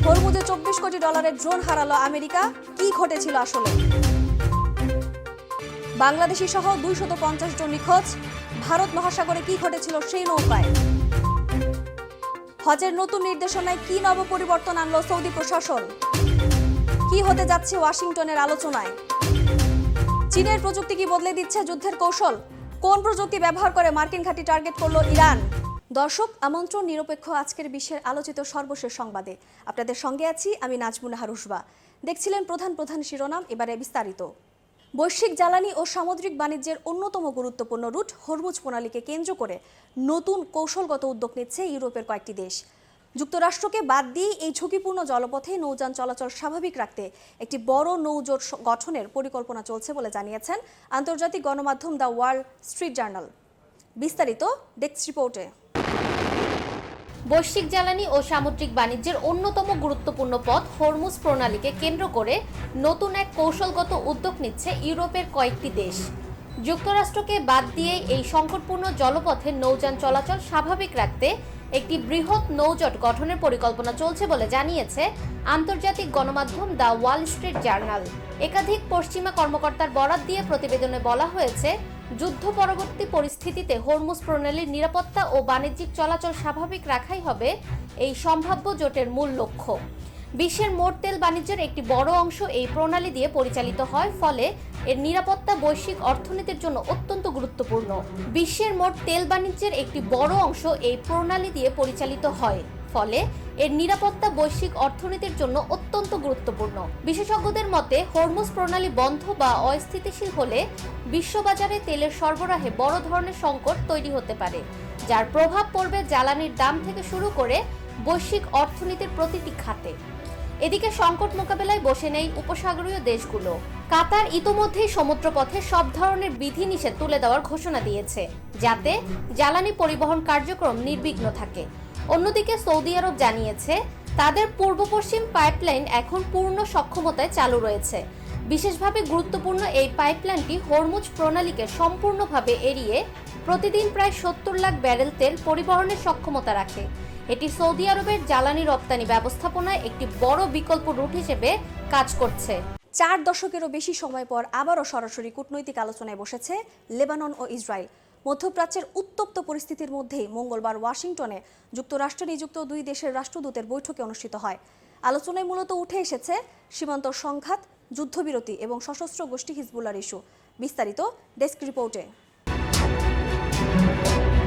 হরমুজে $24 কোটি ড্রোন হারালো আমেরিকা। কি ঘটেছিল আসলে? বাংলাদেশি সহ 250 জন নিখোঁজ। ভারত মহাসাগরে কি ঘটেছিল সেই নৌকায়? হজের নতুন নির্দেশনায় কি নব পরিবর্তন আনলো সৌদি প্রশাসন? কি হতে যাচ্ছে ওয়াশিংটনের আলোচনায়? চীনের প্রযুক্তি কি বদলে দিচ্ছে যুদ্ধের কৌশল? কোন প্রযুক্তি ব্যবহার করে মার্কিন ঘাঁটি টার্গেট করলো ইরান? দর্শক, আমন্ত্রণ নিরপেক্ষ আজকের বিশ্বের আলোচিত সর্বশেষ সংবাদে। আপনাদের সঙ্গে আছি আমি নাজমুন নাহার উসবা। দেখছিলেন প্রধান শিরোনাম, এবারে বিস্তারিত। বৈশ্বিক জ্বালানি ও সামুদ্রিক বাণিজ্যের অন্যতম গুরুত্বপূর্ণ রুট হরমুজ প্রণালীকে কেন্দ্র করে নতুন কৌশলগত উদ্যোগ নিচ্ছে ইউরোপের কয়েকটি দেশ। যুক্তরাষ্ট্রকে বাদ দিয়ে এই ঝুঁকিপূর্ণ জলপথে নৌযান চলাচল স্বাভাবিক রাখতে একটি বড় নৌজোট গঠনের পরিকল্পনা চলছে বলে জানিয়েছেন আন্তর্জাতিক গণমাধ্যম দ্য ওয়াল স্ট্রিট জার্নাল। বিস্তারিত ডেস্ক রিপোর্টে। বৈশ্বিক জ্বালানি ও সামুদ্রিক বাণিজ্যের অন্যতম গুরুত্বপূর্ণ পথ হরমুজ প্রণালীকে কেন্দ্র করে নতুন এক কৌশলগত উদ্যোগ নিচ্ছে ইউরোপের কয়েকটি দেশ। যুক্তরাষ্ট্রকে বাদ দিয়ে এই সংকটপূর্ণ জলপথে নৌযান চলাচল স্বাভাবিক রাখতে একটি বৃহৎ নৌজোট গঠনের পরিকল্পনা চলছে বলে জানিয়েছে আন্তর্জাতিক গণমাধ্যম দ্য ওয়াল স্ট্রিট জার্নাল। একাধিক পশ্চিমা কর্মকর্তার বরাত দিয়ে প্রতিবেদনে বলা হয়েছে, যুদ্ধ পরবর্তী পরিস্থিতিতে হরমুজ প্রণালীর নিরাপত্তা ও বাণিজ্যিক চলাচল স্বাভাবিক রাখাই হবে এই সম্ভাব্য জোটের মূল লক্ষ্য। বিশ্বের মোট তেল বাণিজ্যের একটি বড় অংশ এই প্রণালী দিয়ে পরিচালিত হয়, ফলে এর নিরাপত্তা বৈশ্বিক অর্থনীতির জন্য অত্যন্ত গুরুত্বপূর্ণ। বিশ্বের মোট তেল বাণিজ্যের একটি বড় অংশ এই প্রণালী দিয়ে পরিচালিত হয়, ফলে এর নিরাপত্তা বৈশ্বিক অর্থনীতির জন্য অত্যন্ত গুরুত্বপূর্ণ। বিশেষজ্ঞদের মতে, হরমুজ প্রণালী বন্ধ বা অস্থিতিশীল হলে বিশ্ববাজারে তেলের সরবরাহে বড় ধরনের সংকট তৈরি হতে পারে, যার প্রভাব পড়বে জ্বালানির দাম থেকে শুরু করে বৈশ্বিক অর্থনীতির প্রতিটি খাতে। এদিকে সংকট মোকাবেলায় বসে নেই উপসাগরীয় দেশগুলো। কাতার ইতোমধ্যেই সমুদ্রপথে সব ধরনের বিধিনিষেধ তুলে দেওয়ার ঘোষণা দিয়েছে, যাতে জ্বালানি পরিবহন কার্যক্রম নির্বিঘ্ন থাকে। অন্যদিকে সৌদি আরব জানিয়েছে, তাদের পূর্ব পশ্চিম পাইপলাইন এখন পূর্ণ সক্ষমতায় চালু রয়েছে। বিশেষভাবে গুরুত্বপূর্ণ এই পাইপলাইনটি হরমুজ প্রণালীকে সম্পূর্ণভাবে এড়িয়ে প্রতিদিন প্রায় 70 লাখ ব্যারেল তেল পরিবহনের সক্ষমতা রাখে। এটি সৌদি আরবের জ্বালানি রপ্তানি ব্যবস্থাপনায় একটি বড় বিকল্প রুট হিসেবে কাজ করছে। 4 দশকেরও বেশি সময় পর আবারও সরাসরি কূটনৈতিক আলোচনায় বসেছে লেবানন ও ইসরায়েল। মধ্যপ্রাচ্যের উত্তপ্ত পরিস্থিতির মধ্যেই মঙ্গলবার ওয়াশিংটনে যুক্তরাষ্ট্রে নিযুক্ত 2 দেশের রাষ্ট্রদূতের বৈঠকে অনুষ্ঠিত হয়। আলোচনায় মূলত উঠে এসেছে সীমান্ত সংঘাত, যুদ্ধবিরতি এবং সশস্ত্র গোষ্ঠী হিজবুল্লাহর ইস্যু। বিস্তারিত ডেস্ক রিপোর্টে।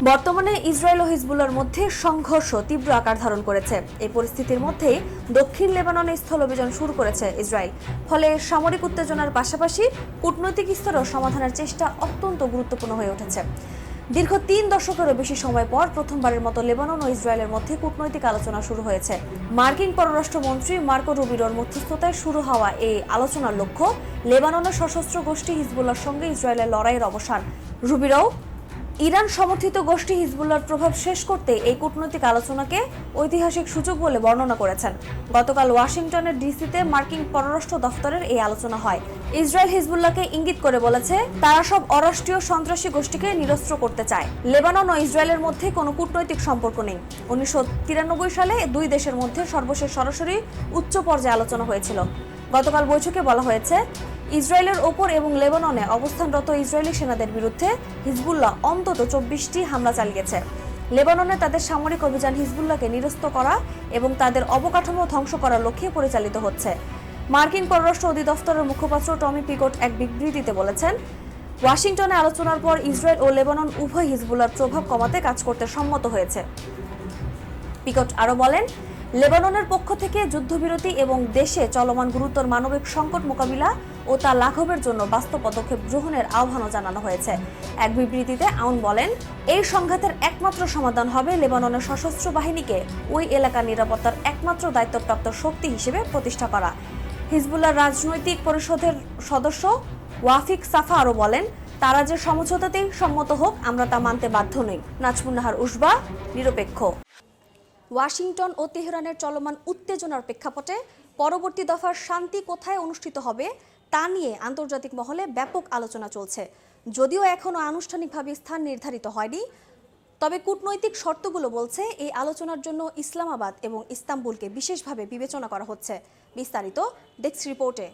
বর্তমানে ইসরায়েল ও হিজবুল্লাহর মধ্যে সংঘর্ষ তীব্র আকার ধারণ করেছে। এই পরিস্থিতির মধ্যেই দক্ষিণ লেবাননে স্থল অভিযান শুরু করেছে ইসরায়েল। ফলে সামরিক উত্তেজনার পাশাপাশি কূটনৈতিক স্তরেও সমাধানের চেষ্টা অত্যন্ত গুরুত্বপূর্ণ হয়ে উঠেছে। দীর্ঘ 3 দশকেরও বেশি সময় পর প্রথমবারের মতো লেবানন ও ইসরায়েলের মধ্যে কূটনৈতিক আলোচনা শুরু হয়েছে। মার্কিন পররাষ্ট্রমন্ত্রী মার্কো রুবিরোর মধ্যস্থতায় শুরু হওয়া এই আলোচনার লক্ষ্য লেবাননের সশস্ত্র গোষ্ঠী হিজবুল্লাহর সঙ্গে ইসরায়েলের লড়াইয়ের অবসান। রুবিরো ইরান সমর্থিত গোষ্ঠী হিজবুল্লাহর প্রভাব শেষ করতে এই কূটনৈতিক আলোচনাকে ঐতিহাসিক সুযোগ বলে বর্ণনা করেছেন। গতকাল ওয়াশিংটনের ডিসিতে মার্কিন পররাষ্ট্র দফতরের এই আলোচনা হয়। ইসরায়েল হিজবুল্লাহকে ইঙ্গিত করে বলেছে, তারা সব অরাষ্ট্রীয় সন্ত্রাসী গোষ্ঠীকে নিরস্ত্র করতে চায়। লেবানন ও ইসরায়েলের মধ্যে কোনো কূটনৈতিক সম্পর্ক নেই। 1993 সালে 2 দেশের মধ্যে সর্বশেষ সরাসরি উচ্চ পর্যায়ে আলোচনা হয়েছিল। গতকাল বৈঠকে বলা হয়েছে, ইসরায়েলের ওপর এবং লেবাননে অবস্থানরত ইসরায়েলি সেনাদের বিরুদ্ধে হিজবুল্লাহ অন্তত 24টি হামলা চালিয়েছে। লেবাননে তাদের সামরিক অভিযান হিজবুল্লাহকে নিরস্ত করা এবং তাদের অবকাঠামো ধ্বংস করার লক্ষ্যে পরিচালিত হচ্ছে। মার্কিন পররাষ্ট্র অধিদপ্তরের মুখপাত্র টমি পিকট এক বিবৃতিতে বলেছেন, ওয়াশিংটনে আলোচনার পর ইসরায়েল ও লেবানন উভয় হিজবুল্লাহর প্রভাব কমাতে কাজ করতে সম্মত হয়েছে। পিকট আরও বলেন, লেবাননের পক্ষ থেকে যুদ্ধবিরতি এবং দেশে চলমান গুরুতর মানবিক সংকট মোকাবিলা ও তা লাঘবের জন্য বাস্তব পদক্ষেপ গ্রহণের আহ্বানও জানানো হয়েছে। এক বিবৃতিতে আউন বলেন, এই সংঘাতের একমাত্র সমাধান হবে লেবাননের সশস্ত্র বাহিনীকে ওই এলাকার নিরাপত্তার একমাত্র দায়িত্বপ্রাপ্ত শক্তি হিসেবে প্রতিষ্ঠা করা। হিজবুল্লাহ রাজনৈতিক পরিষদের সদস্য ওয়াফিক সাফা আরও বলেন, তারা যে সমঝোতাতেই সম্মত হোক, আমরা তা মানতে বাধ্য নই। নাজমুন নাহার উসবা, নিরপেক্ষ। ওয়াশিংটন ও তেহরানের চলমান উত্তেজনার প্রেক্ষাপটে পরবর্তী দফার শান্তি কোথায় অনুষ্ঠিত হবে তা নিয়ে আন্তর্জাতিক মহলে ব্যাপক আলোচনা চলছে। যদিও এখনও আনুষ্ঠানিকভাবে স্থান নির্ধারিত হয়নি, তবে কূটনৈতিক শর্তগুলো বলছে এই আলোচনার জন্য ইসলামাবাদ এবং ইস্তাম্বুলকে বিশেষভাবে বিবেচনা করা হচ্ছে। বিস্তারিত ডেস্ক রিপোর্টে।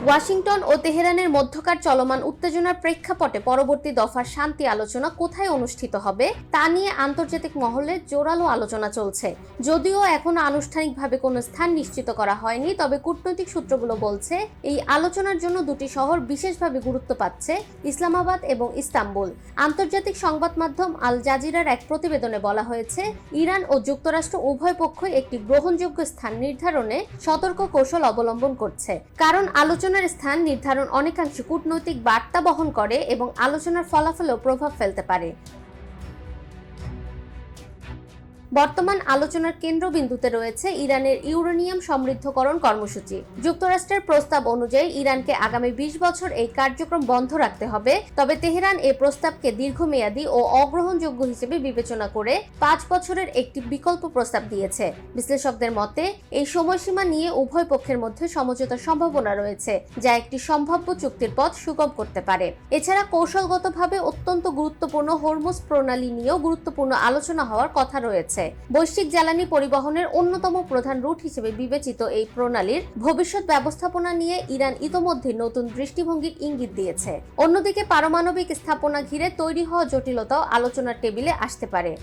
ওয়াশিংটন ও তেহরানের মধ্যকার চলমান উত্তেজনার প্রেক্ষাপটে পরবর্তী দফার শান্তি আলোচনা কোথায় অনুষ্ঠিত হবে তা নিয়ে আন্তর্জাতিক মহলে জোরালো আলোচনা চলছে। যদিও এখনো আনুষ্ঠানিকভাবে কোনো স্থান নিশ্চিত করা হয়নি, তবে কূটনৈতিক সূত্রগুলো বলছে এই আলোচনার জন্য দুটি শহর বিশেষভাবে গুরুত্ব পাচ্ছে, ইসলামাবাদ এবং ইস্তাম্বুল। আন্তর্জাতিক সংবাদ মাধ্যম আল জাজিরার এক প্রতিবেদনে বলা হয়েছে, ইরান ও যুক্তরাষ্ট্র উভয় পক্ষই একটি গ্রহণযোগ্য স্থান নির্ধারণে সতর্ক কৌশল অবলম্বন করছে, কারণ আলোচনার স্থান নির্ধারণ অনেকাংশে কূটনৈতিক বার্তা বহন করে এবং আলোচনার ফলাফলেও প্রভাব ফেলতে পারে। বর্তমান আলোচনার কেন্দ্রবিন্দুতে রয়েছে ইরানের ইউরেনিয়াম সমৃদ্ধকরণ কর্মসূচি। যুক্তরাষ্ট্রের প্রস্তাব অনুযায়ী ইরানকে আগামী 20 বছর এই কার্যক্রম বন্ধ রাখতে হবে, তবে তেহরান এই প্রস্তাবকে দীর্ঘমেয়াদী ও অগ্রহণযোগ্য হিসেবে বিবেচনা করে 5 বছরের একটি বিকল্প প্রস্তাব দিয়েছে। বিশ্লেষকদের মতে এই সময়সীমা নিয়ে উভয় পক্ষের মধ্যে সমঝোতার সম্ভাবনা রয়েছে, যা একটি সম্ভাব্য চুক্তির পথ সুগম করতে পারে। এছাড়া কৌশলগতভাবে অত্যন্ত গুরুত্বপূর্ণ হরমুজ প্রণালী নিয়েও গুরুত্বপূর্ণ আলোচনা হওয়ার কথা রয়েছে। বৈশ্বিক জ্বালানি পরিবহনের অন্যতম প্রধান রুট হিসেবে বিবেচিত এই প্রণালীর ভবিষ্যৎ ব্যবস্থাপনা নিয়ে ইরান ইতোমধ্যে নতুন দৃষ্টিভঙ্গির ইঙ্গিত দিয়েছে। অন্যদিকে পারমাণবিক স্থাপনা ঘিরে তৈরি হওয়া জটিলতাও আলোচনার টেবিলে আসতে পারে।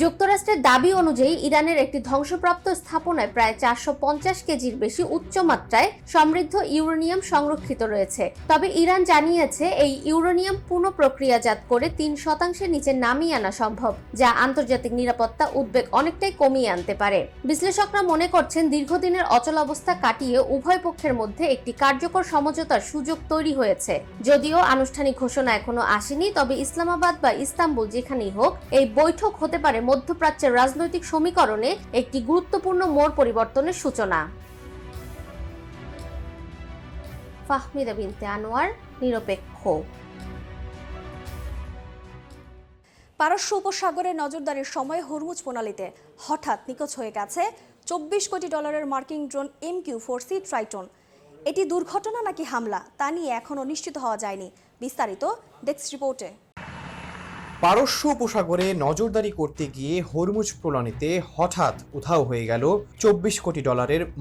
যুক্তরাষ্ট্রের দাবি অনুযায়ী ইরানের একটি ধ্বংসপ্রাপ্ত স্থাপনায় প্রায় 450 কেজির বেশি উচ্চমাত্রায় সমৃদ্ধ ইউরেনিয়াম সংরক্ষিত রয়েছে। তবে ইরান জানিয়েছে এই ইউরেনিয়াম পুনঃপ্রক্রিয়াজাত করে 3% নিচে নামিয়ে আনা সম্ভব, যা আন্তর্জাতিক নিরাপত্তা উদ্বেগ অনেকটাই কমিয়ে আনতে পারে। বিশ্লেষকরা মনে করছেন দীর্ঘদিনের অচলাবস্থা কাটিয়ে উভয় পক্ষের মধ্যে একটি কার্যকর সমঝোতার সুযোগ তৈরি হয়েছে। যদিও আনুষ্ঠানিক ঘোষণা এখনো আসেনি, তবে ইসলামাবাদ বা ইস্তাম্বুল যেখানেই হোক, এই বৈঠক হতে পারে মধ্যপ্রাচ্যের রাজনৈতিক সমীকরণে একটি গুরুত্বপূর্ণ মোড় পরিবর্তনের সূচনা। ফাহমিদা বিনতে আনোয়ার, নিরপেক্ষ। পারস্য উপসাগরে নজরদারির সময় হরমুজ প্রণালীতে হঠাৎ নিখোঁজ হয়ে গেছে $24 কোটি মার্কিন ড্রোন MQ-4C ট্রাইটন। এটি দুর্ঘটনা নাকি হামলা তা নিয়ে এখনও নিশ্চিত হওয়া যায়নি। বিস্তারিত ডেস্ক রিপোর্টে। পারস্য উপসাগরে নজরদারি করতে গিয়ে হরমুজ প্রণালীতে হঠাৎ উধাও হয়ে গেল $24 কোটি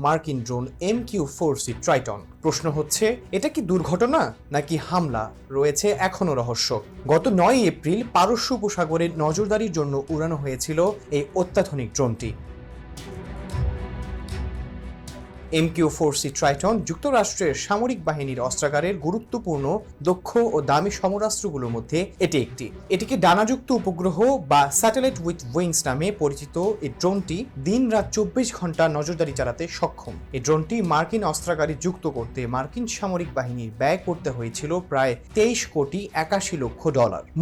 মার্কিন ড্রোন MQ-4C ট্রাইটন। প্রশ্ন হচ্ছে, এটা কি দুর্ঘটনা নাকি হামলা? রয়েছে এখনো রহস্য। গত 9 এপ্রিল পারস্য উপসাগরে নজরদারির জন্য উড়ানো হয়েছিল এই অত্যাধুনিক ড্রোনটি। MQ-4C ট্রাইটন যুক্তরাষ্ট্রের সামরিক বাহিনীর অস্ত্রাগারের গুরুত্বপূর্ণ, দক্ষ ও দামি সমরাস্ত্রগুলোর মধ্যে এটি একটি। এটিকে ডানাযুক্ত উপগ্রহ বা স্যাটেলাইট উইথ উইংস নামে পরিচিত এই ড্রোনটি দিন-রাত 24 ঘন্টা নজরদারি চালাতে সক্ষম। এই ড্রোনটি মার্কিন অস্ত্রাগারে যুক্ত করতে মার্কিন সামরিক বাহিনীর ব্যয় করতে হয়েছিল প্রায় $23 কোটি 81 লক্ষ।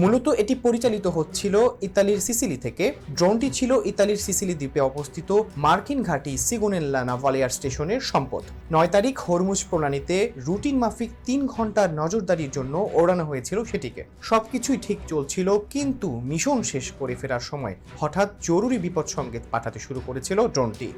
মূলত এটি পরিচালিত হচ্ছিল ইতালির সিসিলি থেকে। ড্রোনটি ছিল ইতালির সিসিলি দ্বীপে অবস্থিত মার্কিন ঘাঁটি সিগোনেল্লা নাভালিয়ার স্টেশনের সম্পদ। 9 তারিখ হরমুজ প্রণালীতে রুটিন মাফিক 3 ঘন্টার নজরদারির জন্য ওড়ানো হয়েছিল সেটিকে। সবকিছুই ঠিক চলছিল, কিন্তু মিশন শেষ করে ফেরার সময় হঠাৎ জরুরি বিপদ সংকেত পাঠাতে শুরু করেছিল ড্রোনটি।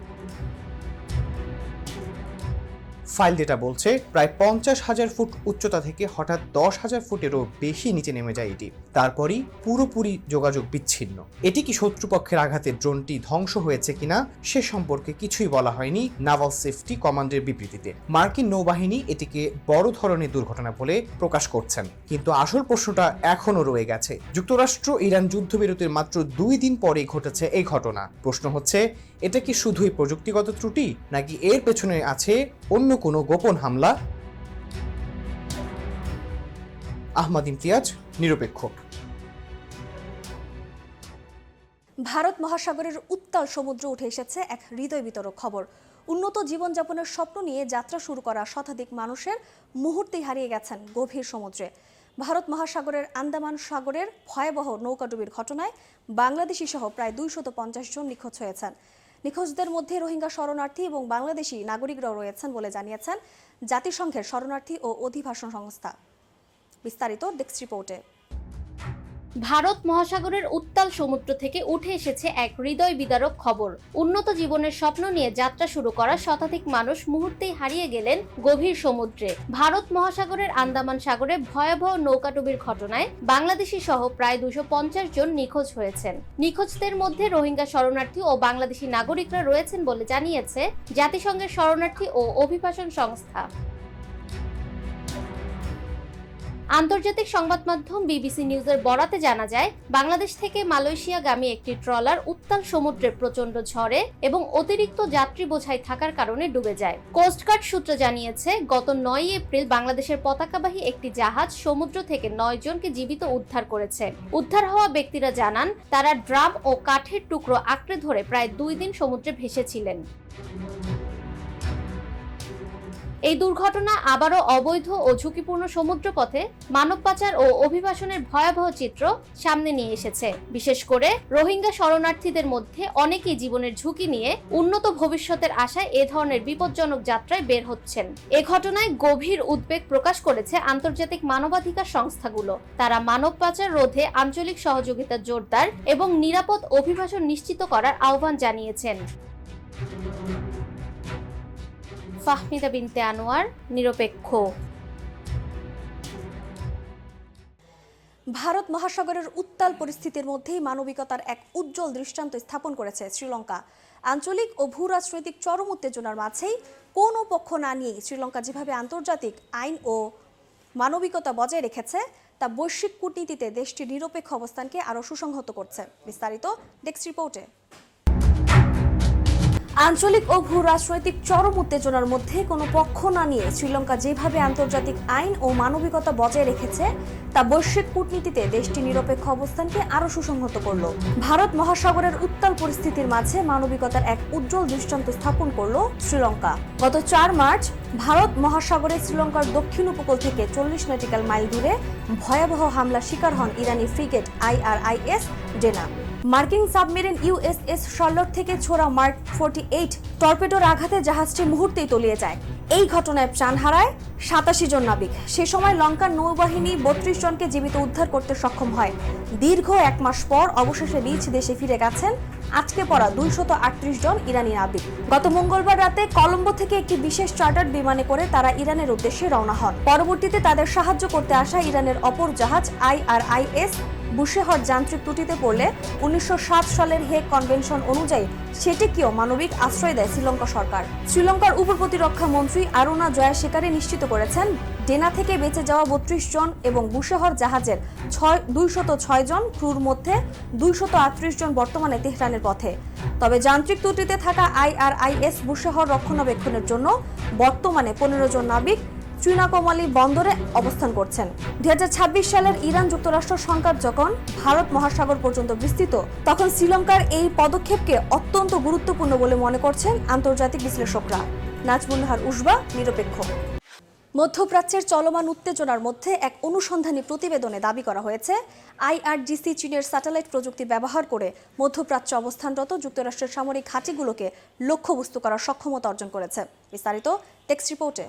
ফাইল ডেটা বলছে প্রায় 50,000 ফুট উচ্চতা থেকে হঠাৎ 10,000 ফুটেরও বেশি নিচে নেমে যায় এটি। তারপরই পুরোপুরি যোগাযোগ বিচ্ছিন্ন। এটি কি শত্রুপক্ষের আঘাতে ড্রোনটি ধ্বংস হয়েছে কিনা সে সম্পর্কে কিছুই বলা হয়নি নাভাল সেফটি কমান্ডের বিবৃতিতে। মার্কিন নৌবাহিনী এটিকে বড় ধরনের দুর্ঘটনা বলে প্রকাশ করছেন, কিন্তু আসল প্রশ্নটা এখনো রয়ে গেছে। যুক্তরাষ্ট্র ইরান যুদ্ধবিরতির মাত্র 2 দিন পরেই ঘটেছে এই ঘটনা। প্রশ্ন হচ্ছে, এটা কি শুধুই প্রযুক্তিগত ত্রুটি নাকি এর পেছনে আছে অন্য কোনো গোপন হামলা? আহমদ ইমতিয়াজ, নিরপেক্ষ। ভারত মহাসাগরের উত্তাল সমুদ্র উঠে এসেছে এক হৃদয় বিতরক খবর। উন্নত জীবনযাপনের স্বপ্ন নিয়ে যাত্রা শুরু করা শতাধিক মানুষের মুহূর্তেই হারিয়ে গেছেন গভীর সমুদ্রে। ভারত মহাসাগরের আন্দামান সাগরের ভয়াবহ নৌকাডুবির ঘটনায় বাংলাদেশি সহ প্রায় 250 জন নিখোঁজ হয়েছেন। নিখোঁজদের মধ্যে রোহিঙ্গা শরণার্থী এবং বাংলাদেশি নাগরিকরাও রয়েছেন বলে জানিয়েছেন জাতিসংঘের শরণার্থী ও অধিবাসন সংস্থা। বিস্তারিত ডেস্ক রিপোর্টে। ভারত মহাসাগরের উত্তাল সমুদ্র থেকে উঠে এসেছে এক হৃদয় বিদারক খবর। উন্নত জীবনের স্বপ্ন নিয়ে যাত্রা শুরু করা শতাধিক মানুষ মুহূর্তেই হারিয়ে গেলেন গভীর সমুদ্রে। ভারত মহাসাগরের আন্দামান সাগরে ভয়াবহ নৌকাডুবির ঘটনায় বাংলাদেশি সহ প্রায় 250 জন নিখোঁজ হয়েছেন। নিখোঁজদের মধ্যে রোহিঙ্গা শরণার্থী ও বাংলাদেশি নাগরিকরা রয়েছেন বলে জানিয়েছে জাতিসংঘের শরণার্থী ও অভিবাসন সংস্থা। আন্তর্জাতিক সংবাদ মাধ্যম বিবিসি নিউজের বরাতে জানা যায়, বাংলাদেশ থেকে মালয়েশিয়াগামী একটি ট্রলার উত্তাল সমুদ্রে প্রচণ্ড ঝড়ে এবং অতিরিক্ত যাত্রী বোঝাই থাকার কারণে ডুবে যায়। কোস্টগার্ড সূত্র জানিয়েছে, গত 9 এপ্রিল বাংলাদেশের পতাকাবাহী একটি জাহাজ সমুদ্র থেকে 9 জনকে জীবিত উদ্ধার করেছে। উদ্ধার হওয়া ব্যক্তিরা জানান, তারা ড্রাম ও কাঠের টুকরো আঁকড়ে ধরে প্রায় 2 দিন সমুদ্রে ভেসেছিলেন। এই দুর্ঘটনা আবারও অবৈধ ও ঝুঁকিপূর্ণ সমুদ্রপথে মানব পাচার ও অভিবাসনের ভয়াবহ চিত্র সামনে নিয়ে এসেছে। বিশেষ করে রোহিঙ্গা শরণার্থীদের মধ্যে অনেকেই জীবনের ঝুঁকি নিয়ে উন্নত ভবিষ্যতের আশায় এ ধরনের বিপজ্জনক যাত্রায় বের হচ্ছেন। এ ঘটনায় গভীর উদ্বেগ প্রকাশ করেছে আন্তর্জাতিক মানবাধিকার সংস্থাগুলো। তারা মানব পাচার রোধে আঞ্চলিক সহযোগিতা জোরদার এবং নিরাপদ অভিবাসন নিশ্চিত করার আহ্বান জানিয়েছেন। ফাহমিদা বিনতে আনোয়ার, নিরপেক্ষ। ভারত মহাসাগরের উত্তাল পরিস্থিতির মধ্যেই মানবিকতার এক উজ্জ্বল দৃষ্টান্ত স্থাপন করেছে শ্রীলঙ্কা। আঞ্চলিক ও ভূরাজনৈতিক চরম উত্তেজনার মাঝেই কোনো পক্ষ না নিয়েই শ্রীলঙ্কা যেভাবে আন্তর্জাতিক আইন ও মানবিকতা বজায় রেখেছে, তা বৈশ্বিক কূটনীতিতে দেশটির নিরপেক্ষ অবস্থানকে আরও সুসংহত করছে। বিস্তারিত ডেস্ক রিপোর্টে। আঞ্চলিক ও ভূ রাজনৈতিক চরম উত্তেজনার মধ্যে কোনো পক্ষ না নিয়ে শ্রীলঙ্কা যেভাবে আন্তর্জাতিক আইন ও মানবিকতা বজায় রেখেছে, তা বৈশ্বিক কূটনীতিতে দেশটি নিরপেক্ষ অবস্থানকে আরও সুসংহত করল। ভারত মহাসাগরের উত্তাল পরিস্থিতির মাঝে মানবিকতার এক উজ্জ্বল দৃষ্টান্ত স্থাপন করল শ্রীলঙ্কা। গত 4 মার্চ ভারত মহাসাগরে শ্রীলঙ্কার দক্ষিণ উপকূল থেকে 40 নটিক্যাল মাইল দূরে ভয়াবহ হামলার শিকার হন ইরানি ফ্রিগেট IRIS ডেনা। মার্কিন সাবমেরিন USS শার্লট থেকে ছোড়া মার্ক 48 টর্পেডোর আঘাতে জাহাজটি মুহূর্তেই তলিয়ে যায়। এই ঘটনায় প্রাণ হারায় 87 জন নাবিক। সে সময় লঙ্কার নৌবাহিনী 32 জনকে জীবিত উদ্ধার করতে সক্ষম হয়। দীর্ঘ 1 মাস পর অবশেষে নিজ দেশে ফিরে গেছেন আটকে পড়া 238 জন ইরানি নাবিক। গত মঙ্গলবার রাতে কলম্বো থেকে একটি বিশেষ চার্টার্ড বিমানে করে তারা ইরানের উদ্দেশ্যে রওনা হন। পরবর্তীতে তাদের সাহায্য করতে আসা ইরানের অপর জাহাজ IRIS বুশেহর যান্ত্রিক ত্রুটিতে পড়লে 1907 সালের হেগ কনভেনশন অনুযায়ী সেটিকেও মানবিক আশ্রয় দেয় শ্রীলঙ্কা সরকার। শ্রীলঙ্কার উপপ্রতিরক্ষা মন্ত্রী আরুণা জয়াশেখারে নিশ্চিত করেছেন, ডেনা থেকে বেঁচে যাওয়া 32 জন এবং বুশেহর জাহাজের 206 জন ক্রুর মধ্যে 238 জন বর্তমানে তেহরানের পথে। তবে যান্ত্রিক ত্রুটিতে থাকা IRIS বুশেহর রক্ষণাবেক্ষণের জন্য বর্তমানে 15 জন নাবিক চুনাকমালি বন্দরে অবস্থান করছেন। 2026 সালের ইরান যুক্তরাষ্ট্র সংঘাত যখন ভারত মহাসাগর পর্যন্ত বিস্তৃত, তখন শ্রীলঙ্কার এই পদক্ষেপকে অত্যন্ত গুরুত্বপূর্ণ বলে মনে করছেন আন্তর্জাতিক বিশ্লেষকরা। নাজমুন্নাহার উসবা, নিরপেক্ষ। মধ্যপ্রাচ্যের চলমান উত্তেজনার মধ্যে এক অনুসন্ধানী প্রতিবেদনে দাবি করা হয়েছে, IRGC চীনের স্যাটেলাইট প্রযুক্তি ব্যবহার করে মধ্যপ্রাচ্যে অবস্থানরত যুক্তরাষ্ট্রের সামরিক ঘাঁটিগুলোকে লক্ষ্যবস্তু করার সক্ষমতা অর্জন করেছে। বিস্তারিত টেক্সট রিপোর্টে।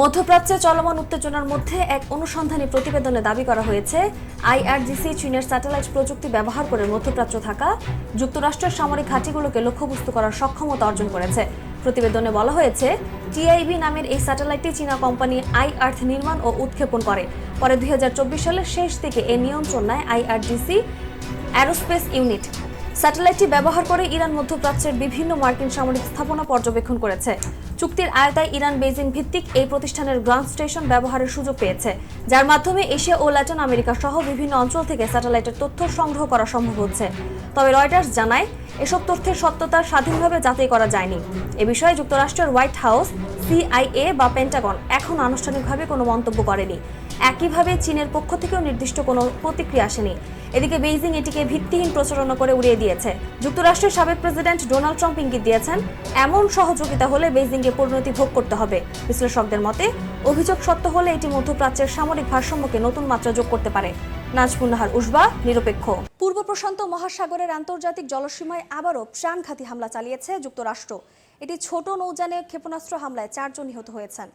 মধ্যপ্রাচ্যে চলমান উত্তেজনার মধ্যে এক অনুসন্ধানী প্রতিবেদনে দাবি করা হয়েছে, IRGC চীনের স্যাটেলাইট প্রযুক্তি ব্যবহার করে মধ্যপ্রাচ্য থাকা যুক্তরাষ্ট্রের সামরিক ঘাঁটিগুলোকে লক্ষ্যবস্তু করার সক্ষমতা অর্জন করেছে। প্রতিবেদনে বলা হয়েছে, TIB নামের এই স্যাটেলাইটটি চীনা কোম্পানি আই-আর্থ নির্মাণ ও উৎক্ষেপণ করে। পরে 2024 সালের শেষ দিকে এর নিয়ন্ত্রণ নেয় IRGC অ্যারোস্পেস ইউনিট। স্যাটেলাইটটি ব্যবহার করে ইরান মধ্যপ্রাচ্যের বিভিন্ন মার্কিন সামরিক স্থাপনা পর্যবেক্ষণ করেছে। চুক্তির আয়তায় ইরান বেইজিং ভিত্তিক এই প্রতিষ্ঠানের গ্রাউন্ড স্টেশন ব্যবহারের সুযোগ পেয়েছে, যার মাধ্যমে এশিয়া ও ল্যাটিন আমেরিকা সহ বিভিন্ন অঞ্চল থেকে স্যাটেলাইটের তথ্য সংগ্রহ করা সম্ভব হচ্ছে। তবে রয়টার্স জানায়, এসব তথ্যের সত্যতা স্বাধীনভাবে যাচাই করা যায়নি। এ বিষয়ে যুক্তরাষ্ট্রের হোয়াইট হাউস, CIA বা পেন্টাগন এখন আনুষ্ঠানিকভাবে কোনো মন্তব্য করেনি। একইভাবে চীনের পক্ষ থেকেও নির্দিষ্ট কোনো প্রতিক্রিয়া আসেনি। এদিকে বেইজিং এটিকে ভিত্তিহীন প্রচারণা করে উড়িয়ে দিয়েছে। যুক্তরাষ্ট্রের সাবেক প্রেসিডেন্ট ডোনাল্ড ট্রাম্প ইঙ্গিত দিয়েছেন, এমন সহযোগিতা হলে বেইজিংকে পরিণতি ভোগ করতে হবে। বিশ্লেষকদের মতে, অভিযোগ সত্য হলে এটি মধ্যপ্রাচ্যের সামরিক ভারসাম্যকে নতুন মাত্রা যোগ করতে পারে। নাজমুন্নাহার উসবা, নিরপেক্ষ। পূর্ব প্রশান্ত মহাসাগরের আন্তর্জাতিক জলসীমায় আবারও প্রাণঘাতী হামলা চালিয়েছে যুক্তরাষ্ট্র। এটি ছোট নৌযানে ক্ষেপণাস্ত্র হামলায় 4 জন নিহত হয়েছেন।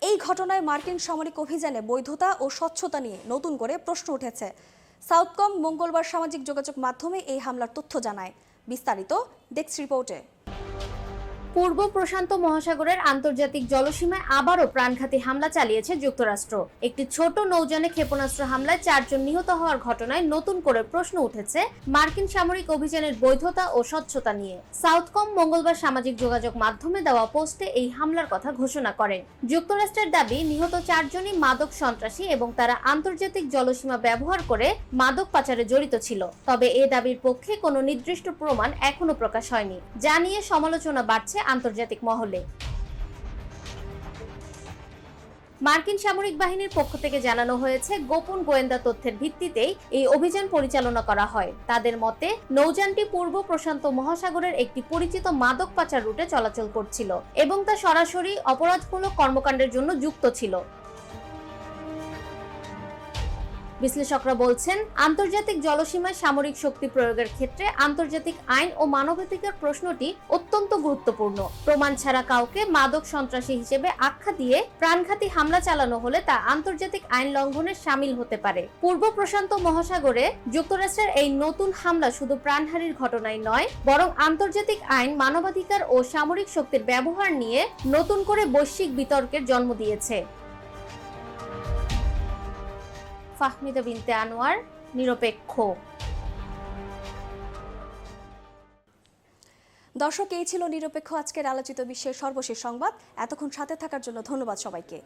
এই ঘটনায় মার্কিন সামরিক অভিযানে বৈধতা ও স্বচ্ছতা নিয়ে নতুন করে প্রশ্ন উঠেছে। সাউথকম মঙ্গলবার সামাজিক যোগাযোগ মাধ্যমে এই হামলার তথ্য জানায়। বিস্তারিত ডেস্ক রিপোর্টে। পূর্ব প্রশান্ত মহাসাগরের আন্তর্জাতিক জলসীমায় আবারও প্রাণঘাতী হামলা চালিয়েছে যুক্তরাষ্ট্র। একটি ছোট নৌযানে ক্ষেপণাস্ত্র হামলায় 4 জন নিহত হওয়ার ঘটনায় নতুন করে প্রশ্ন উঠেছে মার্কিন সামরিক অভিযানের বৈধতা ও স্বচ্ছতা নিয়ে। সাউথকম মঙ্গলবার সামাজিক যোগাযোগ মাধ্যমে দেওয়া পোস্টে এই হামলার কথা ঘোষণা করেন। যুক্তরাষ্ট্রের দাবি, নিহত 4 জনই মাদক সন্ত্রাসী এবং তারা আন্তর্জাতিক জলসীমা ব্যবহার করে মাদক পাচারে জড়িত ছিল। তবে এ দাবির পক্ষে কোনো নির্দিষ্ট প্রমাণ এখনো প্রকাশ হয়নি, যা নিয়ে সমালোচনা বাড়ছে আন্তর্জাতিক মহলে। মার্কিন সামরিক বাহিনীর পক্ষ থেকে জানানো হয়েছে, গোপন গোয়েন্দা তথ্যের ভিত্তিতেই এই অভিযান পরিচালনা করা হয়। তাদের মতে, নৌযানটি পূর্ব প্রশান্ত মহাসাগরের একটি পরিচিত মাদক পাচার রুটে চলাচল করছিল এবং তা সরাসরি অপরাধমূলক কর্মকাণ্ডের জন্য যুক্ত ছিল। বিশ্লেষকরা বলছেন, আন্তর্জাতিক জলসীমায় সামরিক শক্তি প্রয়োগের ক্ষেত্রে আন্তর্জাতিক আইন ও মানবাধিকার প্রশ্নটি অত্যন্ত গুরুত্বপূর্ণ। প্রমাণ ছাড়া কাউকে মাদক সন্ত্রাসী হিসেবে আখ্যা দিয়ে প্রাণঘাতী হামলা চালানো হলে তা আন্তর্জাতিক আইন লঙ্ঘনের শামিল হতে পারে। পূর্ব প্রশান্ত মহাসাগরে যুক্তরাষ্ট্রের এই নতুন হামলা শুধু প্রাণহানির ঘটনাই নয়, বরং আন্তর্জাতিক আইন, মানবাধিকার ও সামরিক শক্তির ব্যবহার নিয়ে নতুন করে বৈশ্বিক বিতর্কের জন্ম দিয়েছে। ফাহমিদা বিনতে আনোয়ার, নিরপেক্ষ। দর্শক, এই ছিল নিরপেক্ষ আজকের আলোচিত বিশ্বের সর্বশেষ সংবাদ। এতক্ষণ সাথে থাকার জন্য ধন্যবাদ সবাইকে।